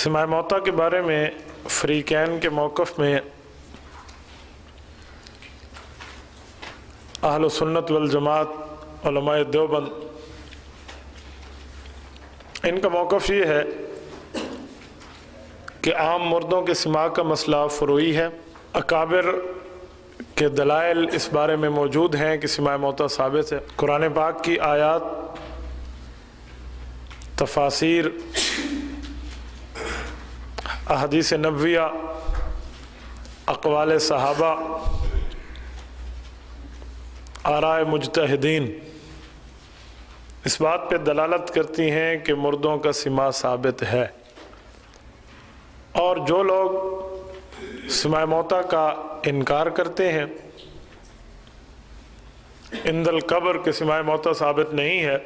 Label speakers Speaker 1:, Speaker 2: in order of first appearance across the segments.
Speaker 1: سماع موتا کے بارے میں فریقین کے موقف میں اہل سنت والجماعت علماء دیوبند ان کا موقف یہ ہے کہ عام مردوں کے سماع کا مسئلہ فروعی ہے۔ اکابر کے دلائل اس بارے میں موجود ہیں کہ سماع موتا ثابت ہے۔ قرآن پاک کی آیات، تفاسیر، احادیث نبویہ، اقوال صحابہ، آراء مجتہدین اس بات پہ دلالت کرتی ہیں کہ مردوں کا سماع ثابت ہے، اور جو لوگ سماع موتا کا انکار کرتے ہیں عند القبر کے سماع موتا ثابت نہیں ہے،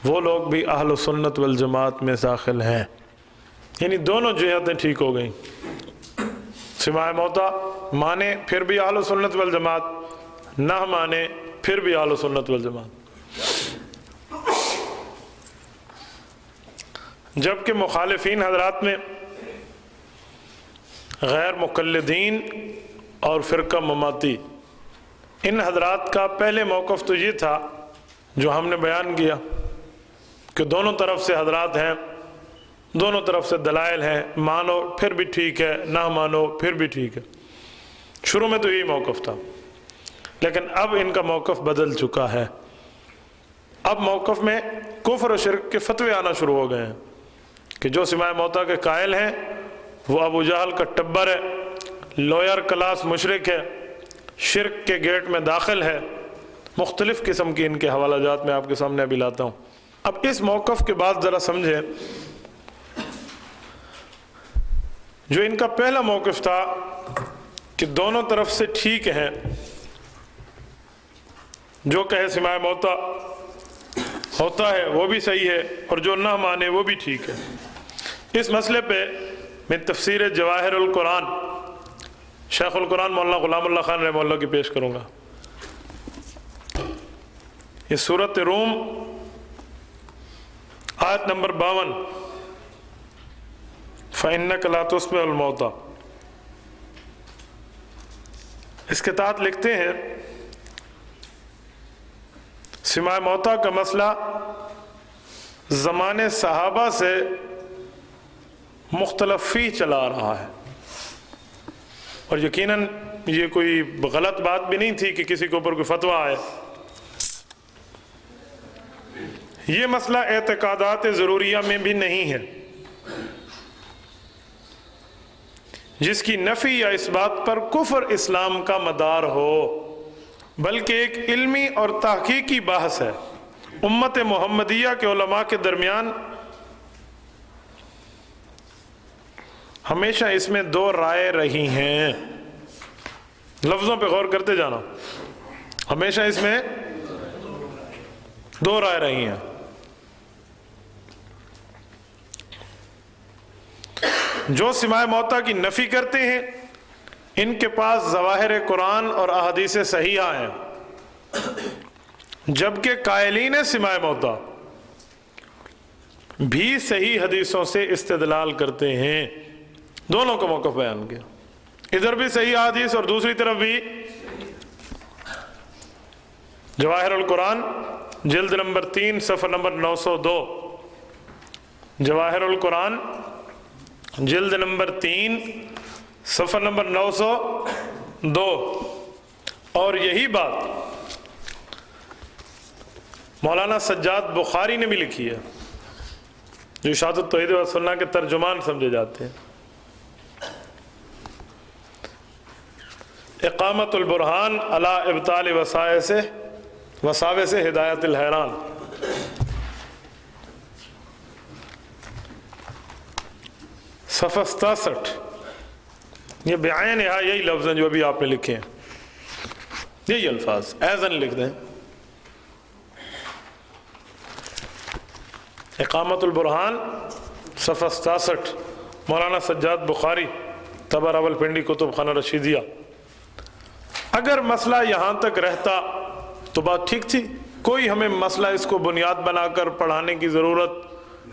Speaker 1: وہ لوگ بھی اہل سنت والجماعت میں داخل ہیں۔ یعنی دونوں جہتیں ٹھیک ہو گئیں، سماع موتا مانے پھر بھی اہل سنت والجماعت، نہ مانے پھر بھی اہل سنت والجماعت۔ جبکہ مخالفین حضرات میں غیر مقلدین اور فرقہ مماتی، ان حضرات کا پہلے موقف تو یہ تھا جو ہم نے بیان کیا کہ دونوں طرف سے حضرات ہیں، دونوں طرف سے دلائل ہیں، مانو پھر بھی ٹھیک ہے، نہ مانو پھر بھی ٹھیک ہے۔ شروع میں تو یہی موقف تھا، لیکن اب ان کا موقف بدل چکا ہے۔ اب موقف میں کفر و شرک کے فتوے آنا شروع ہو گئے ہیں کہ جو سماع موتا کے قائل ہیں وہ ابو جہل کا ٹبر ہے، لوئر کلاس مشرک ہے، شرک کے گیٹ میں داخل ہے۔ مختلف قسم کی ان کے حوالہ جات میں آپ کے سامنے ابھی لاتا ہوں۔ اب اس موقف کے بعد ذرا سمجھیں، جو ان کا پہلا موقف تھا کہ دونوں طرف سے ٹھیک ہیں، جو کہے سماع موتا ہوتا ہے وہ بھی صحیح ہے، اور جو نہ مانے وہ بھی ٹھیک ہے۔ اس مسئلے پہ میں تفسیر جواہر القرآن شیخ القرآن مولانا غلام اللہ خان رحمہ اللہ کی پیش کروں گا۔ یہ سورۃ روم آیت نمبر 52، فَإِنَّكَ لَا تُسْمِعُ الْمَوْتَى، اس کے تحت لکھتے ہیں سماع موتا کا مسئلہ زمانے صحابہ سے مختلف فی چلا آ رہا ہے، اور یقیناً یہ کوئی غلط بات بھی نہیں تھی کہ کسی کے اوپر کوئی فتویٰ آئے۔ یہ مسئلہ اعتقادات ضروریہ میں بھی نہیں ہے جس کی نفی یا اس بات پر کفر اسلام کا مدار ہو، بلکہ ایک علمی اور تحقیقی بحث ہے۔ امت محمدیہ کے علماء کے درمیان ہمیشہ اس میں دو رائے رہی ہیں۔ لفظوں پہ غور کرتے جانا، ہمیشہ اس میں دو رائے رہی ہیں۔ جو سماع موتا کی نفی کرتے ہیں ان کے پاس ظواہر قرآن اور احادیث صحیحہ ہیں، جبکہ قائلین سماع موتا بھی صحیح حدیثوں سے استدلال کرتے ہیں۔ دونوں کا موقف بیان کیا، ادھر بھی صحیح حدیث اور دوسری طرف بھی۔ جواہر القرآن جلد نمبر 3 صفحہ نمبر 902، جواہر القرآن جلد نمبر 3 صفحہ نمبر 902، اور یہی بات مولانا سجاد بخاری نے بھی لکھی ہے، جو اشاعت التوحید والسنہ کے ترجمان سمجھے جاتے ہیں۔ اقامت البرہان علی ابطال وساوس ہدایت الحیران، صفحہ 67، یہ بعین یہی لفظ ہیں جو ابھی آپ نے لکھے ہیں، یہی الفاظ ایذن لکھ دیں۔ اقامت البرہان صفحہ 67، مولانا سجاد بخاری، طبع راولپنڈی کتب خانہ رشیدیہ۔ اگر مسئلہ یہاں تک رہتا تو بات ٹھیک تھی، کوئی ہمیں مسئلہ اس کو بنیاد بنا کر پڑھانے کی ضرورت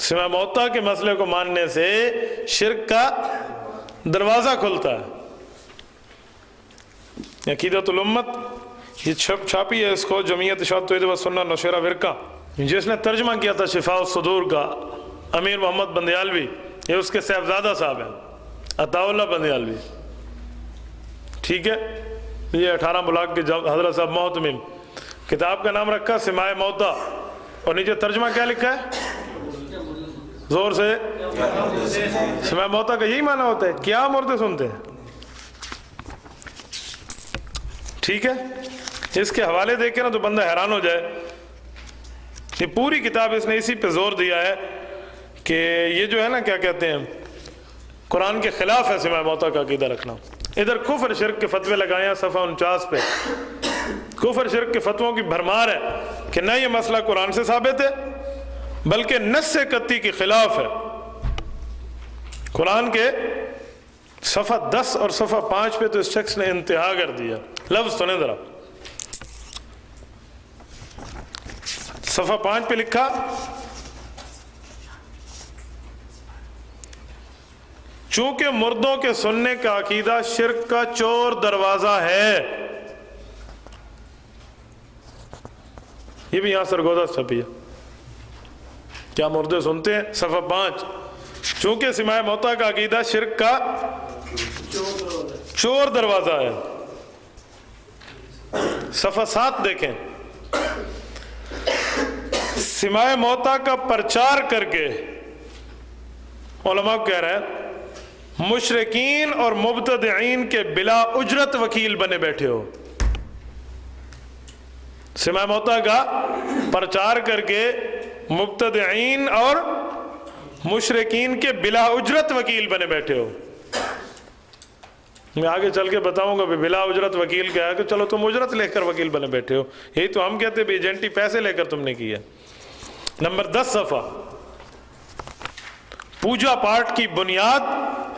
Speaker 1: سماع موتا کے مسئلے کو ماننے سے شرک کا دروازہ کھلتا ہے۔ عقیدۃ الامت یہ چھاپی ہے، اس کو جمعیت اشاعت توحید و سنت نوشیرہ ورقہ، جس نے ترجمہ کیا تھا شفاء الصدور کا امیر محمد بندیالوی، یہ اس کے صاحبزادہ صاحب ہیں عطا اللہ بندیالوی، ٹھیک ہے۔ یہ 18 بلاک کے حضرت صاحب محتمم، کتاب کا نام رکھا سماع موتا، اور نیچے ترجمہ کیا لکھا ہے؟ زور سے، سماع موتا کا یہی معنی ہوتا ہے کیا مردے سنتے ہیں، ٹھیک ہے۔ اس کے حوالے دیکھیں نا تو بندہ حیران ہو جائے۔ یہ پوری کتاب اس نے اسی پہ زور دیا ہے کہ یہ جو ہے نا کیا کہتے ہیں، قرآن کے خلاف ہے سماع موتا کا عقیدہ رکھنا۔ ادھر کفر شرک کے فتوے لگائے ہیں صفحہ 49 پہ، کفر شرک کے فتووں کی بھرمار ہے کہ نہ یہ مسئلہ قرآن سے ثابت ہے بلکہ نص قطعی کے خلاف ہے۔ قرآن کے صفحہ 10 اور صفحہ 5 پہ تو اس شخص نے انتہا کر دیا۔ لفظ سنیں ذرا، صفحہ 5 پہ لکھا، چونکہ مردوں کے سننے کا عقیدہ شرک کا چور دروازہ ہے۔ یہ بھی یہاں سرگودا چھپی ہے، کیا مردے سنتے ہیں؟ صفحہ 5، چونکہ سماع موتا کا عقیدہ شرک کا چور دروازہ ہے۔ صفحہ 7 دیکھیں، سماع موتا کا پرچار کر کے علماء کہہ رہے ہیں مشرکین اور مبتدعین کے بلا اجرت وکیل بنے بیٹھے ہو۔ سماع موتا کا پرچار کر کے مبتدعین اور مشرکین کے بلا اجرت وکیل بنے بیٹھے ہو۔ میں آگے چل کے بتاؤں گا بلا اجرت وکیل کیا ہے، کہ چلو تم اجرت لے کر وکیل بنے بیٹھے ہو، یہی تو ہم کہتے ہیں ایجنٹی پیسے لے کر تم نے کی ہے۔ نمبر 10 صفحہ، پوجا پاٹ کی بنیاد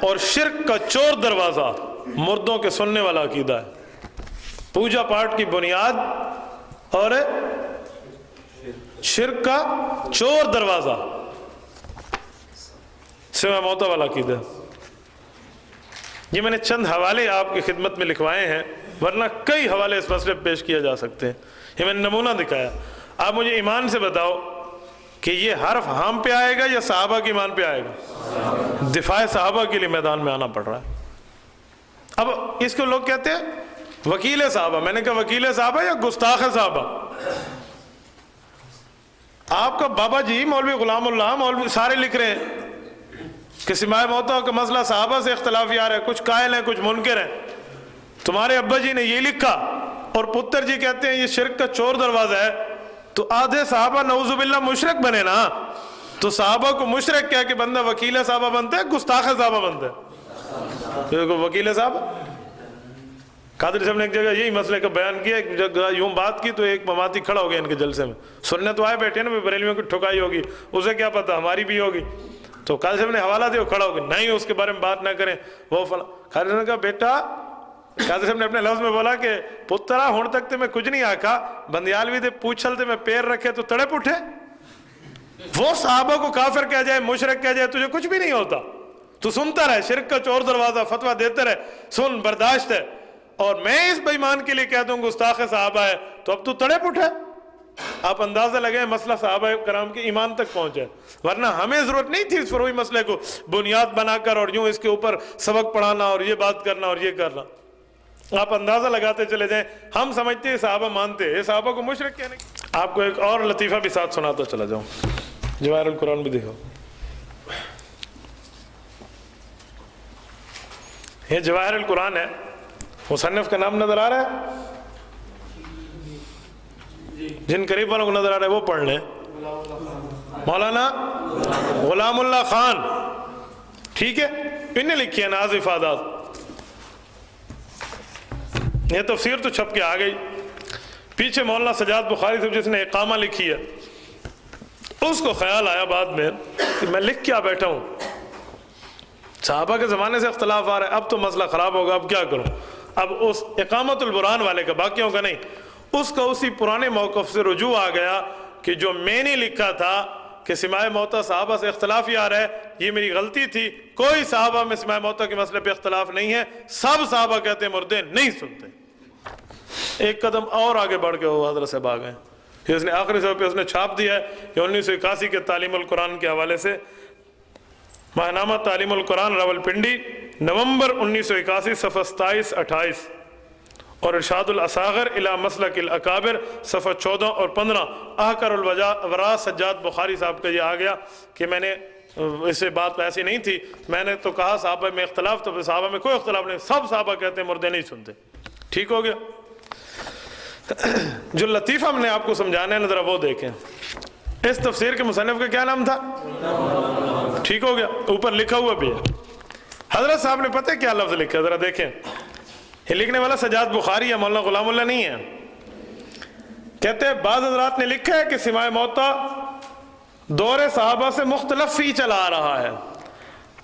Speaker 1: اور شرک کا چور دروازہ مردوں کے سننے والا عقیدہ ہے۔ پوجا پاٹ کی بنیاد اور شرک کا چور دروازہ سماع موتا والا عقیدہ۔ یہ میں نے چند حوالے آپ کی خدمت میں لکھوائے ہیں، ورنہ کئی حوالے اس مسئلے پہ پیش کیے جا سکتے ہیں۔ یہ میں نے نمونہ دکھایا۔ آپ مجھے ایمان سے بتاؤ کہ یہ حرف ہم پہ آئے گا یا صحابہ کی ایمان پہ آئے گا؟ دفاع صحابہ کے لیے میدان میں آنا پڑ رہا ہے۔ اب اس کو لوگ کہتے ہیں وکیل صحابہ، میں نے کہا وکیل صحابہ یا گستاخ صحابہ؟ آپ کا بابا جی مولوی غلام اللہ مولوی سارے لکھ رہے ہیں کہ سماع موتا کا مسئلہ صحابہ سے اختلاف یار ہے، کچھ قائل ہیں کچھ منکر ہیں۔ تمہارے ابا جی نے یہ لکھا اور پتر جی کہتے ہیں یہ شرک کا چور دروازہ ہے، تو آدھے صحابہ نعوذ باللہ مشرک بنے نا۔ تو صحابہ کو مشرک کہہ کہ بندہ وکیل صحابہ بنتا ہے، گستاخ صحابہ بنتا ہے؟ وکیل صاحب قادری صاحب نے ایک جگہ یہی مسئلے کا بیان کیا، ایک جگہ یوں بات کی تو ایک مماتی کھڑا ہو گیا ان کے جلسے میں، سننے تو آئے بیٹھے نا بریلویوں کی ٹھکائی ہوگی، اسے کیا پتا ہماری بھی ہوگی۔ تو قادری صاحب نے حوالہ دیا، وہ کھڑا ہو گیا، نہیں اس کے بارے میں بات نہ کریں وہ فلاں۔ قادری صاحب نے کہا بیٹا، قادری صاحب نے اپنے لفظ میں بولا کہ پترا ہون تک تے میں کچھ نہیں آکھا، بندیالوی دے پوچھل تے میں پیر رکھے تو تڑپ اٹھے۔ وہ صحابہ کو کافر کہہ جائے مشرک کہہ جائے تجھے کچھ بھی نہیں ہوتا، تو سنتا رہے، شرک کا چور دروازہ فتویٰ دیتے رہے، سن برداشت ہے۔ اور میں اس بے ایمان کے لیے کہہ دوں گستاخ صحابہ ہے تو اب تو تڑپ اٹھے۔ آپ اندازہ لگائیں مسئلہ صحابہ کرام کے ایمان تک پہنچے، ورنہ ہمیں ضرورت نہیں تھی اس فروعی مسئلے کو بنیاد بنا کر اور یوں اس کے اوپر سبق پڑھانا اور یہ بات کرنا اور یہ کرنا۔ آپ اندازہ لگاتے چلے جائیں، ہم سمجھتے ہیں صحابہ مانتے ہیں، صحابہ کو مشرک کہنے۔ آپ کو ایک اور لطیفہ بھی ساتھ سناتا چلا جاؤں، جواہر القرآن بھی دیکھو۔ یہ جواہر القرآن ہے، مصنف کا نام نظر آ رہا ہے؟ جن قریب والوں کو نظر آ رہا ہے وہ پڑھ لیں، مولانا غلام اللہ خان، ٹھیک ہے، انہیں لکھی ہے ناز افادات۔ یہ تفسیر تو چھپ کے آ گئی، پیچھے مولانا سجاد بخاری صاحب جس نے اقامہ لکھی ہے، اس کو خیال آیا بعد میں کہ میں لکھ کیا بیٹھا ہوں، صحابہ کے زمانے سے اختلاف آ رہا ہے، اب تو مسئلہ خراب ہوگا، اب کیا کروں؟ اب اس اقامت البرہان والے کا، باقیوں کا نہیں، اس کا اسی پرانے موقف سے رجوع آ گیا کہ جو میں نے لکھا تھا کہ سماع موتا صحابہ سے اختلاف ہی آ رہا ہے، یہ میری غلطی تھی، کوئی صحابہ میں سماع موتا کے مسئلے پہ اختلاف نہیں ہے، سب صحابہ کہتے ہیں مردے نہیں سنتے۔ ایک قدم اور آگے بڑھ کے وہ حضرت صاحب آ گئے، پھر اس نے آخری صفحے پہ اس نے چھاپ دیا ہے کہ 1981 کے تعلیم القرآن کے حوالے سے ماہنامہ تعلیم القرآن راولپنڈی، نومبر 1981، صفحہ 27-28، اور ارشاد الاصاغر الی مسلک الاکابر، صفحہ 14 اور 15۔ احکر الورا سجاد بخاری صاحب کا یہ آ گیا کہ میں نے اس سے بات ایسی نہیں تھی، میں نے تو کہا صحابہ میں اختلاف، تو صحابہ میں کوئی اختلاف نہیں، سب صحابہ کہتے ہیں مردے نہیں سنتے۔ ٹھیک ہو گیا؟ جو لطیفہ ہم نے آپ کو سمجھانا ہے ذرا وہ دیکھیں۔ اس تفسیر کے مصنف کا کیا نام تھا؟ ٹھیک ہو گیا؟ اوپر لکھا ہوا بھی ہے۔ حضرت صاحب نے پتہ کیا لفظ لکھا، ذرا دیکھیں۔ یہ لکھنے والا سجاد بخاری یا مولانا غلام اللہ نہیں ہے۔ کہتے ہیں بعض حضرات نے لکھا ہے کہ سماع موتا دور صحابہ سے مختلف فی چلا آ رہا ہے۔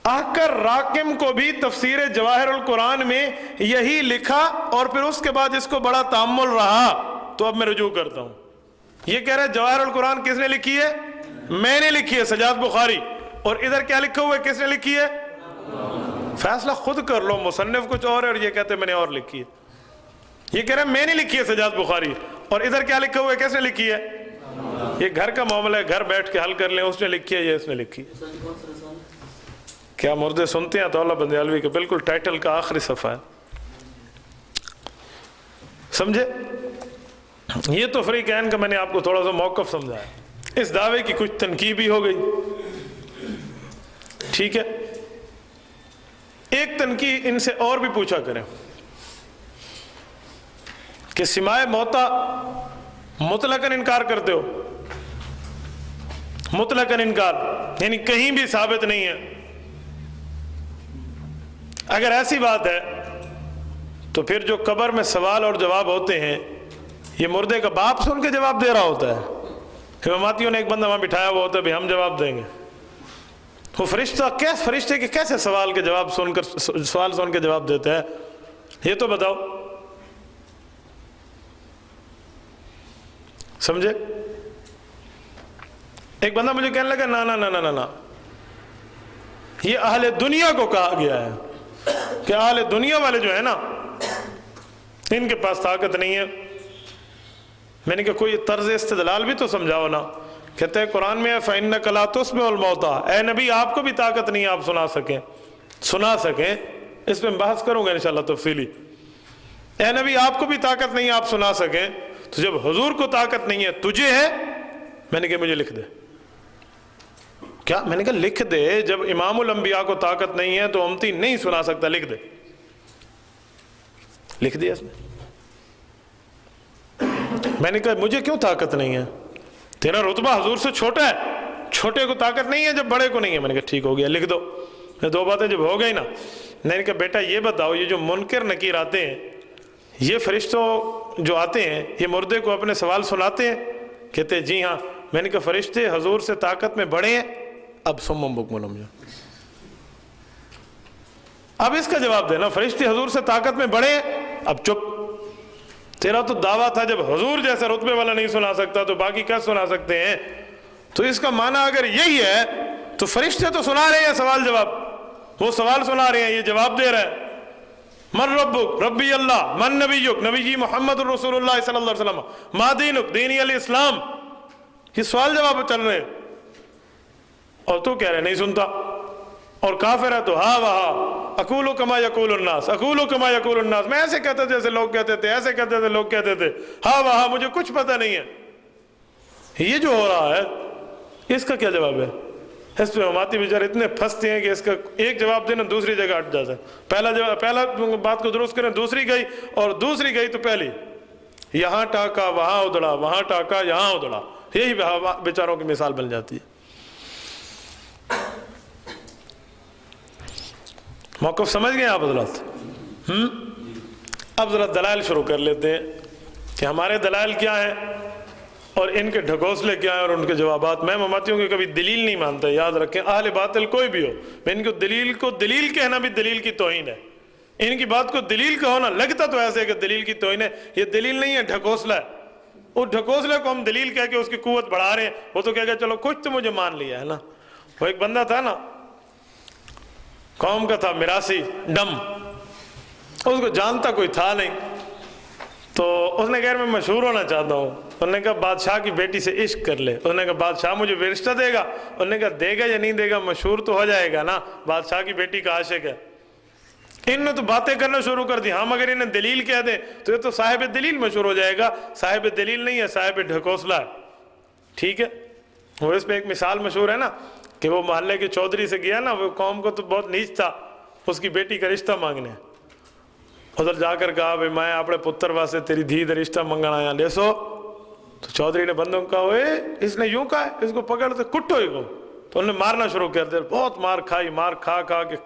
Speaker 1: احکر راکم کو بھی تفسیر جواہر القرآن میں یہی لکھا، اور پھر اس کے بعد اس کو بڑا تأمل رہا، تو اب میں رجوع کرتا ہوں۔ یہ کہہ رہے ہیں جواہر القرآن کس نے لکھی ہے؟ میں نے لکھی ہے، سجاد بخاری، اور ادھر کیا لکھا ہوا ہے؟ کس نے لکھی ہے؟ فیصلہ خود کر لو، مصنف کچھ اور ہے اور یہ کہتے ہیں میں نے اور لکھی ہے۔ یہ کہہ رہے ہیں میں نے لکھی ہے سجاد بخاری، اور ادھر کیا لکھا ہوا ہے؟ کس نے لکھی ہے؟ یہ گھر کا معاملہ ہے، گھر بیٹھ کے حل کر لیں، اس نے لکھی ہے یا اس نے لکھی ہے۔ کیا مردے سنتے ہیں؟ تو اللہ بندیالوی کے بالکل ٹائٹل کا آخری صفحہ ہے، سمجھے؟ یہ تو فریقین کا میں نے آپ کو تھوڑا سا موقف سمجھایا۔ اس دعوے کی کچھ تنقید بھی ہو گئی، ٹھیک ہے؟ ایک تنقید ان سے اور بھی پوچھا کریں کہ سماع موتا مطلقاً انکار کرتے ہو؟ مطلقاً انکار یعنی کہیں بھی ثابت نہیں ہے۔ اگر ایسی بات ہے تو پھر جو قبر میں سوال اور جواب ہوتے ہیں، یہ مردے کا باپ سن کے جواب دے رہا ہوتا ہے؟ اماماتیوں نے ایک بندہ وہاں بٹھایا ہوا ہوتا ہے، بھی ہم جواب دیں گے۔ وہ فرشتے کے کیسے سوال سن کے جواب دیتا ہے؟ یہ تو بتاؤ، سمجھے؟ ایک بندہ مجھے کہنے لگا نا نا نا نا نا، یہ اہل دنیا کو کہا گیا ہے کہ اہل دنیا والے جو ہے نا ان کے پاس طاقت نہیں ہے۔ میں نے کہا کوئی طرز استدلال بھی تو سمجھاؤ نا۔ کہتے ہیں قرآن میں ہے فَإِنَّكَ لَا تُسْمِعُ الْمَوْتَىٰ، اے نبی آپ کو بھی طاقت نہیں ہے آپ سنا سکیں۔ اس پہ بحث کروں گا انشاءاللہ تفصیلی۔ اے نبی آپ کو بھی طاقت نہیں ہے آپ سنا سکیں، تو جب حضور کو طاقت نہیں ہے تجھے ہے؟ میں نے کہا مجھے لکھ دے۔ کیا؟ میں نے کہا لکھ دے، جب امام الانبیاء کو طاقت نہیں ہے تو امتی نہیں سنا سکتا، لکھ دے۔ لکھ دیا اس نے۔ میں نے کہا مجھے کیوں طاقت نہیں ہے؟ تیرا رتبہ حضور سے چھوٹا ہے، چھوٹے کو طاقت نہیں ہے جب بڑے کو نہیں ہے۔ میں نے کہا ٹھیک ہو گیا، لکھ دو۔ دو باتیں جب ہو گئی نا، میں نے کہا بیٹا یہ بتاؤ، یہ جو منکر نکیر آتے ہیں، یہ فرشتوں جو آتے ہیں یہ مردے کو اپنے سوال سناتے ہیں؟ کہتے ہیں جی ہاں۔ میں نے کہا فرشتے حضور سے طاقت میں بڑے ہیں؟ اب سمم بکم عمیا، اب اس کا جواب دینا، فرشتے حضور سے طاقت میں بڑے ہیں؟ اب چپ۔ تیرا تو دعویٰ تھا جب حضور جیسا رتبے والا نہیں سنا سکتا تو باقی کیا سنا سکتے ہیں؟ تو اس کا معنی اگر یہی ہے تو فرشتے تو سنا رہے ہیں سوال جواب، وہ سوال سنا رہے ہیں، یہ جواب دے رہا ہے۔ من ربک؟ ربی اللہ۔ من نبیک؟ نبی محمد الرسول اللہ صلی اللہ علیہ وسلم۔ ما دینک؟ دینی الاسلام۔ یہ سوال جواب چل رہے ہیں، اور تو کہہ رہے نہیں سنتا، اور کافر ہے تو ہاں وہاں اقول کما یقول الناس، اقول کما یقول الناس، میں ایسے کہتا تھے جیسے لوگ کہتے تھے، ایسے کہتے تھے لوگ کہتے تھے، ہاں وہاں مجھے کچھ پتہ نہیں ہے۔ یہ جو ہو رہا ہے اس کا کیا جواب ہے؟ اس پہ اماتی بیچارے اتنے پھنستے ہیں کہ اس کا ایک جواب دینا دوسری جگہ ہٹ جاتا ہے۔ پہلا بات کو درست کریں، دوسری گئی، اور دوسری گئی تو پہلی، یہاں ٹاکا وہاں ادڑا، وہاں ٹاکا یہاں ادڑا، یہی بیچاروں کی مثال بن جاتی ہے۔ موقف سمجھ گئے آپ حضرات؟ اب ذرا دلائل شروع کر لیتے ہیں کہ ہمارے دلائل کیا ہیں اور ان کے ڈھکوسلے کیا ہیں اور ان کے جوابات۔ میں امتیوں کی کبھی دلیل نہیں مانتا، یاد رکھیں، اہل باطل کوئی بھی ہو، میں ان کو دلیل کہنا بھی دلیل کی توہین ہے۔ ان کی بات کو دلیل کہو نا، لگتا تو ایسے کہ دلیل کی توہین ہے، یہ دلیل نہیں ہے، ڈھکوسلا ہے۔ اس ڈھکوسلے کو ہم دلیل کہہ کے اس کی قوت بڑھا رہے ہیں، وہ تو کہہ گا چلو کچھ تو مجھے مان لیا ہے نا۔ وہ ایک بندہ تھا نا، قوم کا تھا، میراثی ڈم، اس کو جانتا کوئی تھا نہیں، تو اس نے کہا میں مشہور ہونا چاہتا ہوں۔ انہوں نے کہا بادشاہ کی بیٹی سے عشق کر لے۔ انہوں نے کہا بادشاہ مجھے رشتہ دے گا؟ انہوں نے کہا دے گا یا نہیں دے گا، مشہور تو ہو جائے گا نا، بادشاہ کی بیٹی کا عاشق ہے۔ ان نے تو باتیں کرنا شروع کر دی، ہم اگر انہیں دلیل کہہ دیں تو یہ تو صاحب دلیل مشہور ہو جائے گا، صاحب دلیل نہیں ہے، صاحب ڈھکوسلہ ہے، ٹھیک ہے۔ وہ اس پہ ایک مثال مشہور ہے نا کہ وہ محلے کے چودھری سے گیا نا، وہ قوم کو تو بہت نیچ تھا، اس کی بیٹی کا رشتہ مانگنے، ادھر جا کر کہا بھائی میں اپنے پتر واسطے تیری دھی دا رشتہ منگنا آیا، لے سو۔ تو چودھری نے بندوں کو کہا اوے اس نے یوں کہا ہے، اس کو پکڑ تو کٹو ہی کو۔ تو انہوں نے مارنا شروع کر دیا، بہت مار کھائی، مار کھا کے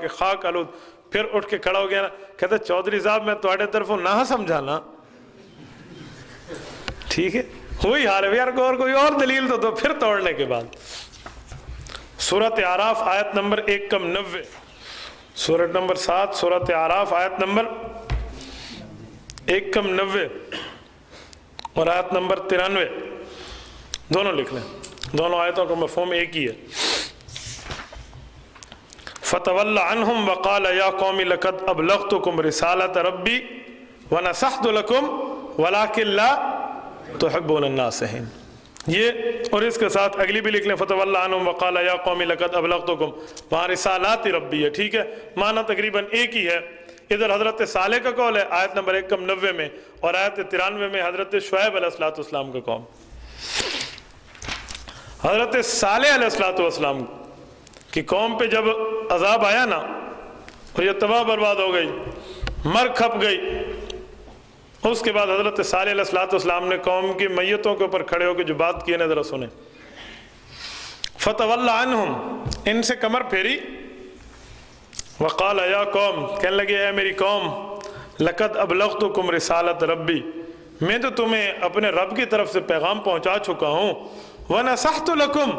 Speaker 1: خاک آلود، پھر اٹھ کے کھڑا ہو گیا نا، کہتا چودھری صاحب میں تواڈے طرفوں نہ سمجھانا، ٹھیک ہے، وہی حال ہے یار، کوئی اور دلیل تو دو۔ پھر توڑنے کے بعد سورۃ اعراف آیت نمبر 190، سورۃ نمبر 7 سورۃ اعراف آیت نمبر 190 اور آیت نمبر 93، دونوں لکھ لیں، دونوں آیتوں کا مفہوم ایک ہی ہے۔ فَتَوَلَّ عَنْهُمْ وَقَالَ يَا قَوْمِ لَقَدْ أَبْلَغْتُكُمْ رِسَالَةَ رَبِّي وَنَصَحْتُ لَكُمْ وَلَكِنْ لَا تُحِبُّونَ النَّاصِحِينَ۔ یہ اور اس کے ساتھ اگلی بھی لکھ لیں، فَتَوَلَّ عَنْهُمْ وَقَالَ يَا قَوْمِ لَقَدْ أَبْلَغْتُكُمْ، وہاں رسالات ربی ہے، ٹھیک ہے، معنی تقریباً ایک ہی ہے۔ ادھر حضرت صالح کا قول ہے آیت نمبر 190 میں، اور آیت 93 میں حضرت شعیب علیہ السلام کا قوم۔ حضرت صالح علیہ السلام کی قوم پہ جب عذاب آیا نا، اور یہ تباہ برباد ہو گئی، مر کھپ گئی، اس کے بعد حضرت صالح علیہ السلام نے قوم کی میتوں کے اوپر کھڑے ہو کے جو بات کی ہے ذرا سنیں۔ فَتَوَلَّ عَنْهُمْ، ان سے کمر پھیری، وقال یا قوم، کہنے لگے اے میری قوم، لقد ابلغتکم رسالت ربی، میں تو تمہیں اپنے رب کی طرف سے پیغام پہنچا چکا ہوں، ونصحت لکم،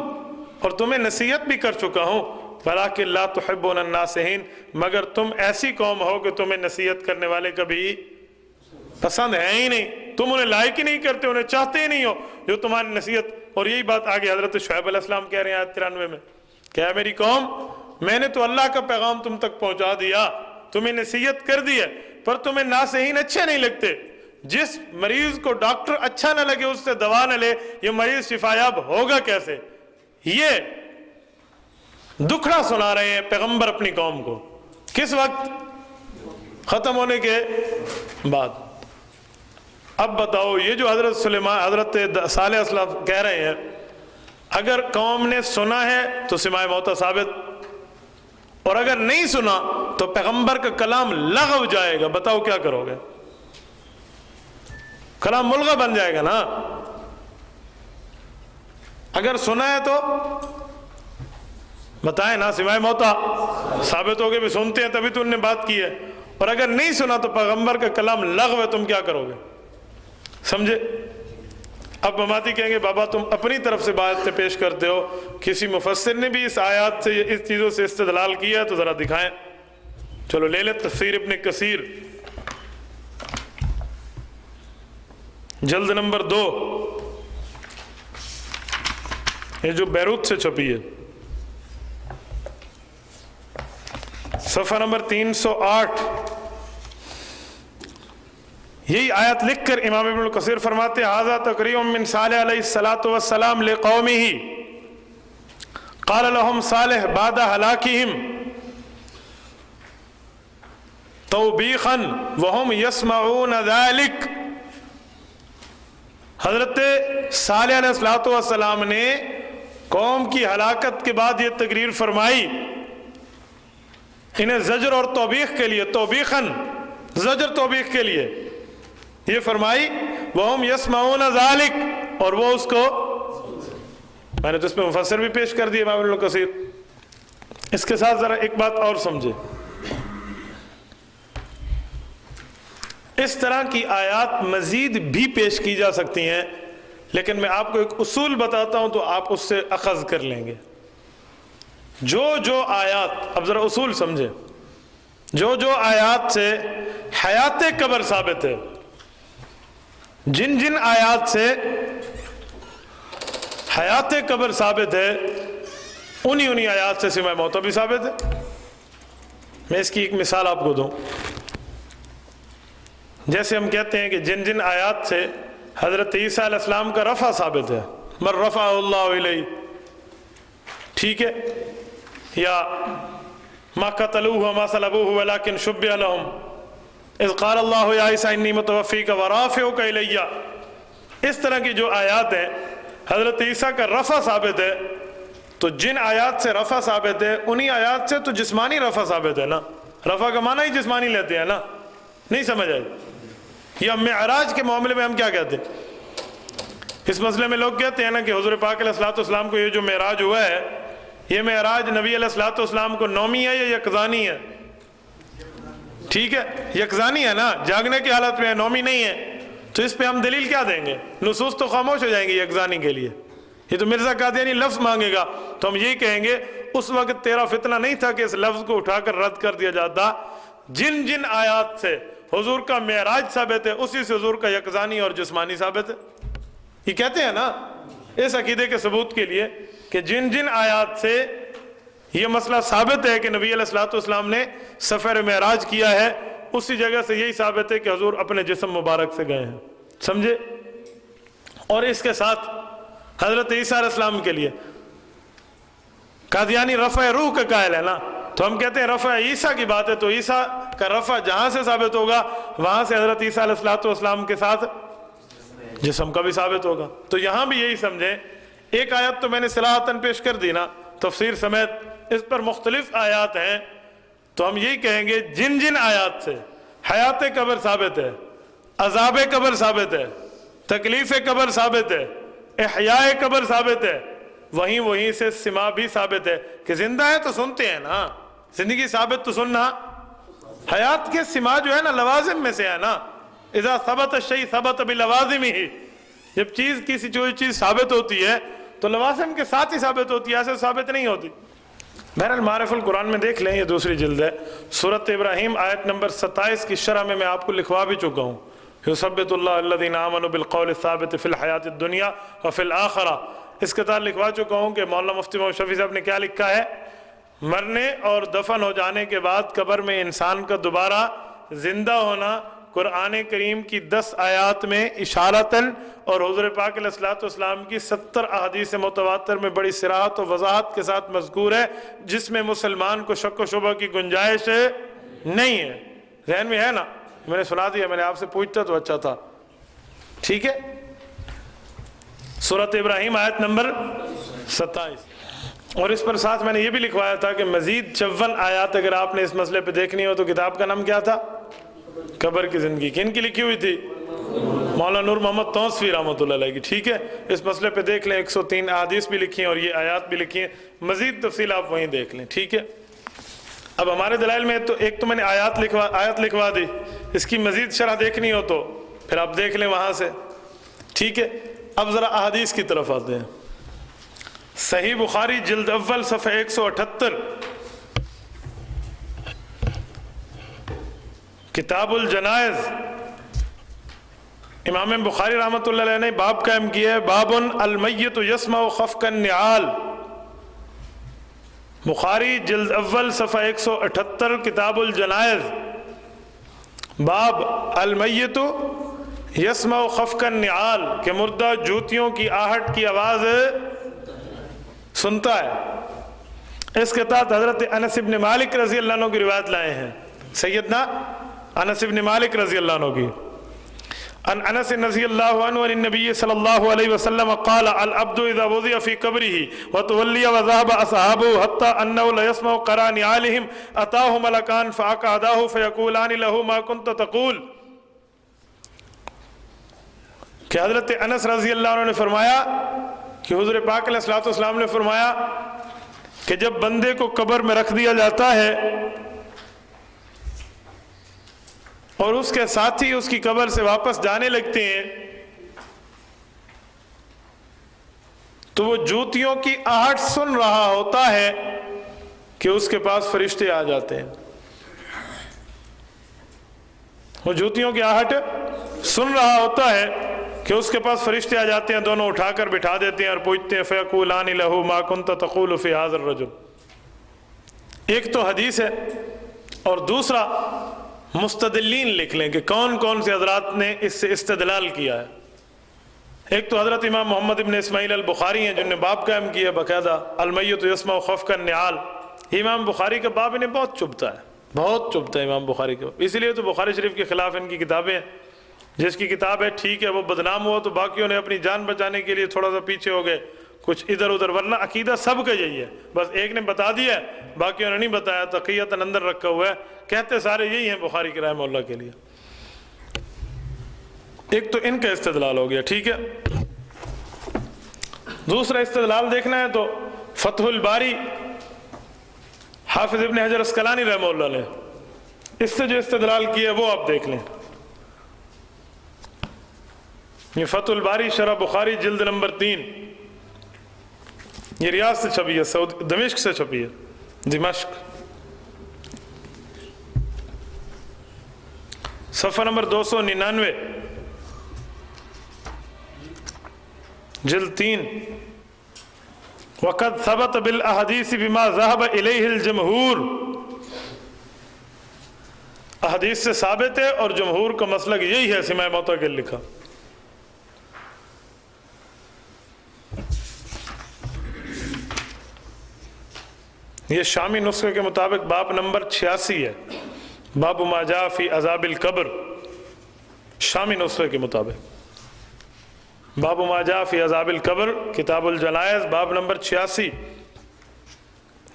Speaker 1: اور تمہیں نصیحت بھی کر چکا ہوں، ولکن لا تحبون الناصحین، مگر تم ایسی قوم ہو کہ تمہیں نصیحت کرنے والے کبھی پسند ہیں ہی نہیں، تم انہیں لائق ہی نہیں کرتے، انہیں چاہتے ہی نہیں ہو جو تمہاری نصیحت۔ اور یہی بات آگے حضرت شعیب علیہ السلام کہہ رہے ہیں آیت 93 میں، کہ اے میری قوم، میں نے تو اللہ کا پیغام تم تک پہنچا دیا، تمہیں نصیحت کر دی ہے، پر تمہیں ناصحین اچھے نہیں لگتے۔ جس مریض کو ڈاکٹر اچھا نہ لگے اس سے دوا نہ لے، یہ مریض شفایاب ہوگا کیسے؟ یہ دکھڑا سنا رہے ہیں پیغمبر اپنی قوم کو، کس وقت؟ ختم ہونے کے بعد۔ اب بتاؤ یہ جو حضرت حضرت صالح السلام کہہ رہے ہیں، اگر قوم نے سنا ہے تو سماع موتا ثابت، اور اگر نہیں سنا تو پیغمبر کا کلام لغو جائے گا، بتاؤ کیا کرو گے؟ کلام ملغا بن جائے گا نا۔ اگر سنا ہے تو بتائیں نا، سماع موتا ثابت ہو گئے، بھی سنتے ہیں تبھی تو انہوں نے بات کی ہے، اور اگر نہیں سنا تو پیغمبر کا کلام لغو ہے، تم کیا کرو گے؟ سمجھے؟ اب مماتی کہیں گے بابا تم اپنی طرف سے باتیں پیش کرتے ہو، کسی مفسر نے بھی اس آیات سے اس چیزوں سے استدلال کیا ہے تو ذرا دکھائیں۔ چلو لے لیں تفسیر ابن کثیر جلد نمبر 2، یہ جو بیروت سے چھپی ہے، صفحہ نمبر 308، یہی آیت لکھ کر امام ابن کثیر فرماتے ہیں ھذا تقریر من صالح علیہ السلام لقومہ، قال لهم صالح بعد ہلاکہم توبیخا وهم یسمعون ذلک۔ حضرت صالح علیہ السلام نے قوم کی ہلاکت کے بعد یہ تقریر فرمائی، انہیں زجر اور توبیخ کے لیے، توبیخاً زجر توبیخ کے لیے یہ فرمائی، وَهُمْ يَسْمَعُونَ ذَلِكَ، اور وہ اس کو، میں نے تو اس پہ مفسر بھی پیش کر دیا امام ابن کثیر۔ اس کے ساتھ ذرا ایک بات اور سمجھے، اس طرح کی آیات مزید بھی پیش کی جا سکتی ہیں، لیکن میں آپ کو ایک اصول بتاتا ہوں تو آپ اس سے اخذ کر لیں گے۔ جو آیات، اب ذرا اصول سمجھے، جو آیات سے حیات قبر ثابت ہے، جن جن آیات سے حیات قبر ثابت ہے انہی آیات سے سماع موت بھی ثابت ہے۔ میں اس کی ایک مثال آپ کو دوں۔ جیسے ہم کہتے ہیں کہ جن جن آیات سے حضرت عیسیٰ علیہ السلام کا رفع ثابت ہے، من رفع اللہ الیہ، ٹھیک ہے، یا ما قتلوہ وما صلبوہ ولکن شبہ لہم اذ قال اللہ یا عیسیٰ انی متوفیک ورافعک الیہ، اس طرح کی جو آیات ہیں حضرت عیسیٰ کا رفع ثابت ہے، تو جن آیات سے رفع ثابت ہے انہی آیات سے تو جسمانی رفع ثابت ہے نا۔ رفع کا معنی ہی جسمانی لیتے ہیں نا، نہیں سمجھ آئی؟ یا معراج کے معاملے میں ہم کیا کہتے ہیں؟ اس مسئلے میں لوگ کہتے ہیں نا کہ حضور پاک علیہ السلام کو یہ جو معراج ہوا ہے، یہ معراج نبی علیہ السلام کو نومی ہے یا یقظانی ہے؟ ٹھیک ہے، یقظانی ہے نا، جاگنے کی حالت میں ہے، نومی نہیں ہے۔ تو اس پہ ہم دلیل کیا دیں گے؟ نصوص تو خاموش ہو جائیں گے یقظانی کے لیے۔ یہ تو مرزا قادیانی لفظ مانگے گا تو ہم یہی کہیں گے اس وقت تیرا فتنہ نہیں تھا کہ اس لفظ کو اٹھا کر رد کر دیا جاتا۔ جن جن آیات سے حضور کا معراج ثابت ہے اسی سے حضور کا یقظانی اور جسمانی ثابت ہے۔ یہ کہتے ہیں نا اس عقیدے کے ثبوت کے لیے کہ جن جن آیات سے یہ مسئلہ ثابت ہے کہ نبی علیہ السلام نے سفر معراج کیا ہے، اسی جگہ سے یہی ثابت ہے کہ حضور اپنے جسم مبارک سے گئے ہیں، سمجھے؟ اور اس کے ساتھ حضرت عیسیٰ علیہ السلام کے لیے قادیانی رفع روح کا قائل ہے نا، تو ہم کہتے ہیں رفع عیسیٰ کی بات ہے تو عیسیٰ کا رفع جہاں سے ثابت ہوگا وہاں سے حضرت عیسیٰ علیہ السلام کے ساتھ جسم کا بھی ثابت ہوگا۔ تو یہاں بھی یہی سمجھیں، ایک آیت تو میں نے صراحتاً پیش کر دی نا تفسیر سمیت، اس پر مختلف آیات ہیں، تو ہم یہی کہیں گے جن جن آیات سے حیات قبر ثابت ہے، عذاب قبر ثابت ہے، تکلیف قبر ثابت ہے، احیاء قبر ثابت ہے، وہیں سے سماع بھی ثابت ہے کہ زندہ ہے تو سنتے ہیں نا، زندگی ثابت تو سننا، حیات کے سماع جو ہے نا لوازم میں سے ہے نا، اذا ثبت الشیء ثبت بلوازمہ، جب کسی چیز ثابت ہوتی ہے تو لوازم کے ساتھ ہی ثابت ہوتی ہے، ایسے ثابت نہیں ہوتی۔ بہرحال معارف القرآن میں دیکھ لیں، یہ دوسری جلد ہے، سورۃ ابراہیم آیت نمبر 27 کی شرح میں آپ کو لکھوا بھی چکا ہوں، یثبت اللہ الذین آمنوا بالقول الثابت فی الحیات الدنیا وفی الآخرہ۔ اس کے تعلق لکھوا چکا ہوں کہ مولانا مفتی محمد شفیع صاحب نے کیا لکھا ہے، مرنے اور دفن ہو جانے کے بعد قبر میں انسان کا دوبارہ زندہ ہونا قرآن کریم کی 10 آیات میں اشارتاً اور حضور پاک علیہ السلام کی 70 احادیث متواتر میں بڑی صراحت و وضاحت کے ساتھ مذکور ہے، جس میں مسلمان کو شک و شبہ کی گنجائش نہیں ہے۔ ذہن میں ہے نا؟ میں نے سنا دیا، میں نے آپ سے پوچھتا تو اچھا تھا، ٹھیک ہے؟ سورۃ ابراہیم آیت نمبر 27، اور اس پر ساتھ میں نے یہ بھی لکھوایا تھا کہ مزید 54 آیات اگر آپ نے اس مسئلے پہ دیکھنی ہو تو کتاب کا نام کیا تھا؟ قبر کی زندگی۔ کن کی لکھی ہوئی تھی؟ مولانا نور محمد توسفی رحمۃ اللہ علیہ کی، ٹھیک ہے؟ اس مسئلے پہ دیکھ لیں، 103 احادیث بھی لکھی ہیں اور یہ آیات بھی لکھی ہیں، مزید تفصیل آپ وہیں دیکھ لیں، ٹھیک ہے؟ اب ہمارے دلائل میں تو ایک تو میں نے آیات لکھوا دی، اس کی مزید شرح دیکھنی ہو تو پھر آپ دیکھ لیں وہاں سے، ٹھیک ہے؟ اب ذرا احادیث کی طرف آتے ہیں۔ صحیح بخاری جلد اول صفحہ 178، کتاب الجنائز، امام بخاری رحمۃ اللہ علیہ نے باب قائم کیا ہے، باب المیت یسمع خفق النعال، بخاری جلد اول صفحہ 178 کتاب الجنائز، باب المیت یسمع خفق النعال، کہ مردہ جوتیوں کی آہٹ کی آواز سنتا ہے۔ اس کے تحت حضرت انس بن مالک رضی اللہ عنہ کی روایت لائے ہیں، سیدنا انس بن مالک رضی اللہ عنہ کی، ان انس رضی اللہ عنہ عن النبی صلی اللہ علیہ وسلم قال العبد اذا وضع في قبره وتولي وذهب اصحابه حتى انه لا يسمع قرع نعالهم اتاه ملكان فاقعداه فيقولان له ما كنت تقول، کہ حضرت انس رضی اللہ عنہ نے فرمایا کہ حضور پاک علیہ السلام نے فرمایا کہ جب بندے کو قبر میں رکھ دیا جاتا ہے اور اس کے ساتھی اس کی قبر سے واپس جانے لگتے ہیں تو وہ جوتیوں کی آہٹ سن رہا ہوتا ہے کہ اس کے پاس فرشتے آ جاتے ہیں، وہ جوتیوں کی آہٹ سن رہا ہوتا ہے کہ اس کے پاس فرشتے آ جاتے ہیں، دونوں اٹھا کر بٹھا دیتے ہیں اور پوچھتے ہیں فیقولان لہ ما کنت تقول فی ھذا الرجل۔ ایک تو حدیث ہے، اور دوسرا مستدلین لکھ لیں کہ کون کون سے حضرات نے اس سے استدلال کیا ہے۔ ایک تو حضرت امام محمد ابن اسماعیل البخاری ہیں جن نے باب قائم کیا باقاعدہ المیت یسمع خفق النعال۔ امام بخاری کا باب انہیں بہت چبھتا ہے، بہت چبھتا ہے امام بخاری کا، اسی لیے تو بخاری شریف کے خلاف ان کی کتابیں ہیں۔ جس کی کتاب ہے ٹھیک ہے وہ بدنام ہوا تو باقیوں نے اپنی جان بچانے کے لیے تھوڑا سا پیچھے ہو گئے، کچھ ادھر ادھر، ورنہ عقیدہ سب کا یہی ہے، بس ایک نے بتا دیا ہے باقیوں نے نہیں بتایا، تقیۃً اندر رکھا ہوا ہے، کہتے سارے یہی ہیں بخاری کے رحمہ اللہ کے لیے۔ ایک تو ان کا استدلال ہو گیا، ٹھیک ہے۔ دوسرا استدلال دیکھنا ہے تو فتح الباری حافظ ابن حجر اسقلانی رحمہ اللہ نے اس سے جو استدلال کیا وہ آپ دیکھ لیں۔ یہ فتح الباری شرح بخاری جلد نمبر 3، یہ ریاض سے چھپی ہے، دمشق سے چھپی ہے، دمشق، صفحہ نمبر 299، جلد 3۔ وقد ثبت بالاحادیث بما ذهب الیہ الجمہور، احادیث سے ثابت ہے اور جمہور کا مسلک یہی ہے، سماع معتقل لکھا۔ یہ شامی نسخے کے مطابق باب نمبر 86 ہے، باب ما جاء فی عذاب القبر، شامی نسخے کے مطابق باب ما جاء فی عذاب القبر، کتاب الجنائز، باب نمبر 86،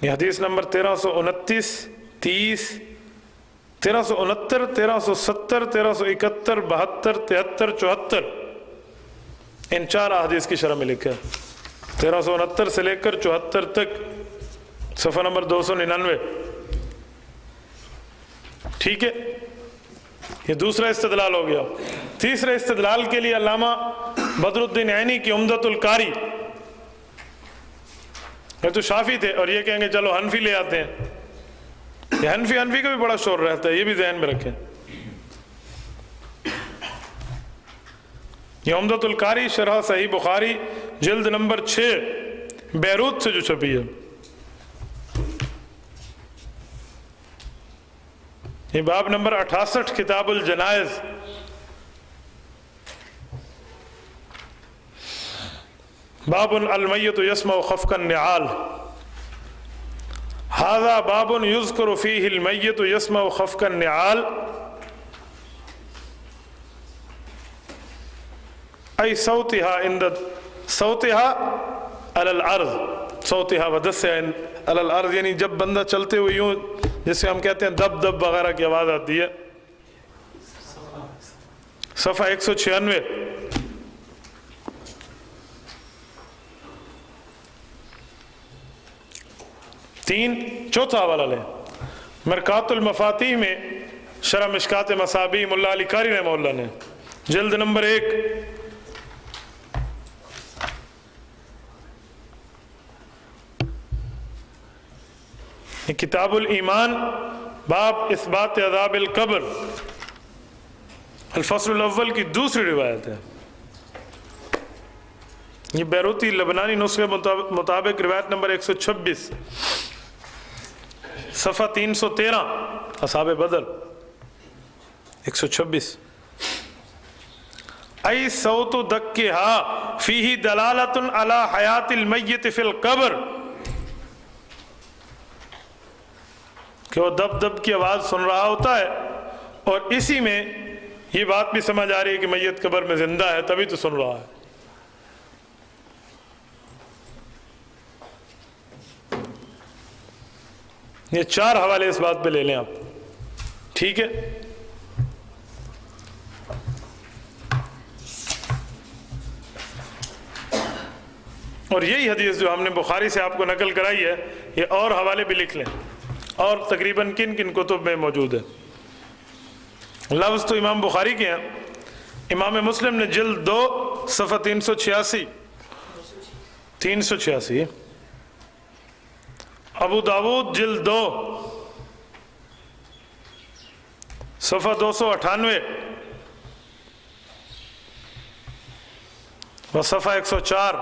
Speaker 1: یہ حدیث نمبر 1329، 30، 1369، 1370، 1371، 72، 73، 74، ان 4 احادیث کی شرح میں لکھا ہے، 1369 سے لے کر 74 تک، صفحہ نمبر 299، ٹھیک ہے۔ یہ دوسرا استدلال ہو گیا۔ تیسرے استدلال کے لیے علامہ بدر الدین عینی کی عمدۃ القاری، یہ تو شافی تھے اور یہ کہیں گے چلو حنفی لے آتے ہیں، یہ حنفی کا بھی بڑا شور رہتا ہے، یہ بھی ذہن میں رکھیں۔ یہ عمدۃ القاری شرح صحیح بخاری جلد نمبر 6 بیروت سے جو چھپی ہے، یہ باب نمبر 68 کتاب الجنائز، باب المیت یسمع خفق النعال، ھذا باب یذکر فیہ المیت یسمع خفق النعال، ای صوتها عند صوتها علی الارض، صوتها ودسها علی الارض، یعنی جب بندہ چلتے ہوئے یوں جسے ہم کہتے ہیں دب دب وغیرہ کی آواز آتی ہے، صفحہ 196، چوتھا حوالہ لیں، مرکات المفاتیح میں شرح مشکات مصابیح ملا علی قاری رحمہ اللہ نے، جلد نمبر 1، کتاب الایمان، باب اثبات عذاب القبر، الفصل الاول کی دوسری روایت ہے، یہ بیروتی لبنانی نسخے مطابق روایت نمبر 126، صفحہ 313، اصحاب بدر 126، ای صوت دکھہا فیہ دلالۃ علی حیات المیت فی القبر، کہ وہ دب دب کی آواز سن رہا ہوتا ہے اور اسی میں یہ بات بھی سمجھ آ رہی ہے کہ میت قبر میں زندہ ہے، تبھی تو سن رہا ہے۔ یہ 4 حوالے اس بات پہ لے لیں آپ، ٹھیک ہے۔ اور یہی حدیث جو ہم نے بخاری سے آپ کو نقل کرائی ہے، یہ اور حوالے بھی لکھ لیں، اور تقریباً کن کن کتب میں موجود ہے۔ لفظ تو امام بخاری کے ہیں، امام مسلم نے جلد 2 صفحہ 386، ابو داود جلد 2 صفحہ 298، وہ صفحہ 104،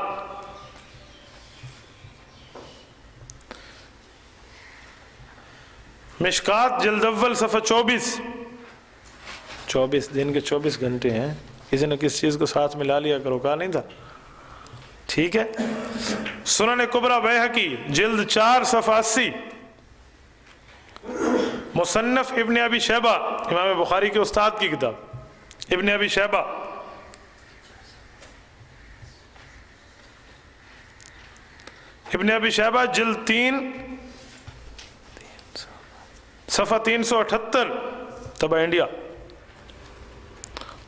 Speaker 1: مشکات جلد اول صفحہ 24 دن کے 24 گھنٹے ہیں، کسی نہ کسی چیز کو ساتھ ملا لیا کرو، کہا نہیں تھا؟ ٹھیک ہے۔ سنن کبریٰ بیہقی جلد 4 صفحہ 80، مصنف ابن ابی شیبہ، امام بخاری کے استاد کی کتاب ابن ابی شیبہ، ابن ابی شیبہ جلد 3 صفحہ 378 طبع انڈیا،